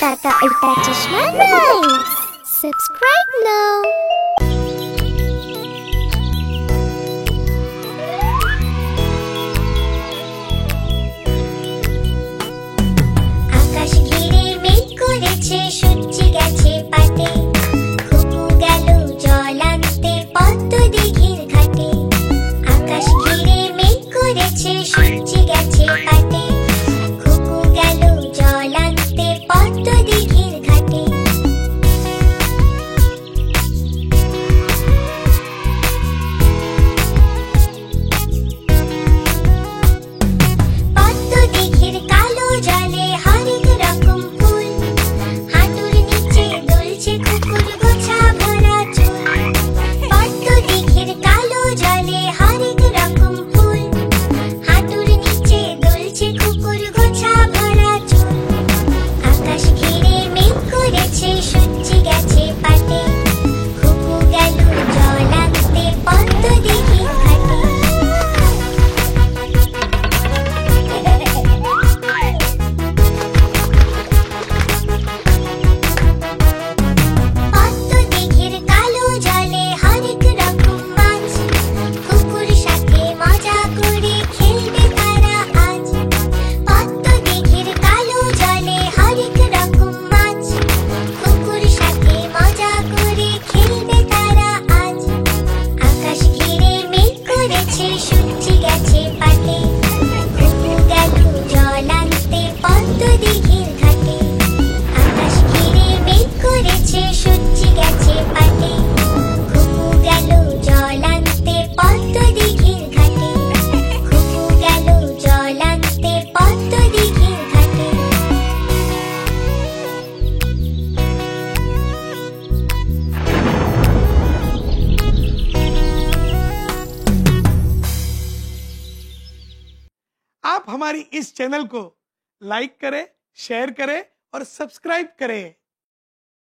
टाटा उल्टा चश्मा rhymes. Subscribe now. আকাশ ঘিরে মেঘ করেছে, সূর্যি গেছে পাটে, খুকু গেল জল আনতে পদ্ম দিঘির ঘাটে। আকাশ ঘিরে মেঘ করেছে, সূর্যি গেছে পাটে, খুকু গেল জল আনতে পদ্ম দিঘির ঘাটে। পদ্ম দিঘির কালো জলে হরেক রকম ফুল, হাঁটুর নিচে দুলছে খুকুর গোছা ভরা চুল। পদ্ম দিঘির কালো জলে হরেক রকম ফুল, হাঁটুর নিচে দুলছে খুকুর গোছা ভরা চুল। আকাশ ঘিরে মেঘ করেছে, সূর্যি গেছে পাটে, খুকু গেল জল আনতে পদ্ম দিঘির ঘাটে। পদ্ম দিঘির কালো জলে হরেক রকম মাছ, খুকুর সাথে মজা করে খেলবে তারা আজ। পদ্ম দিঘির কালো জলে হরেক রকম মাছ, খুকুর সাথে মজা করে খেলবে তারা আজ। আকাশ ঘিরে মেঘ করেছে, সূর্যি গেছে পাটে, খুকু গেল জল আনতে পদ্ম দিঘির ঘাটে। আকাশ ঘিরে মেঘ করেছে, সূর্যি গেছে পাটে, খুকু গেল জল আনতে পদ্ম দিঘির ঘাটে। খুকু গেল জল আনতে পদ্ম দিঘির ঘাটে। आप हमारी इस चैनल को लाइक करें, शेयर करें और सब्सक्राइब करें।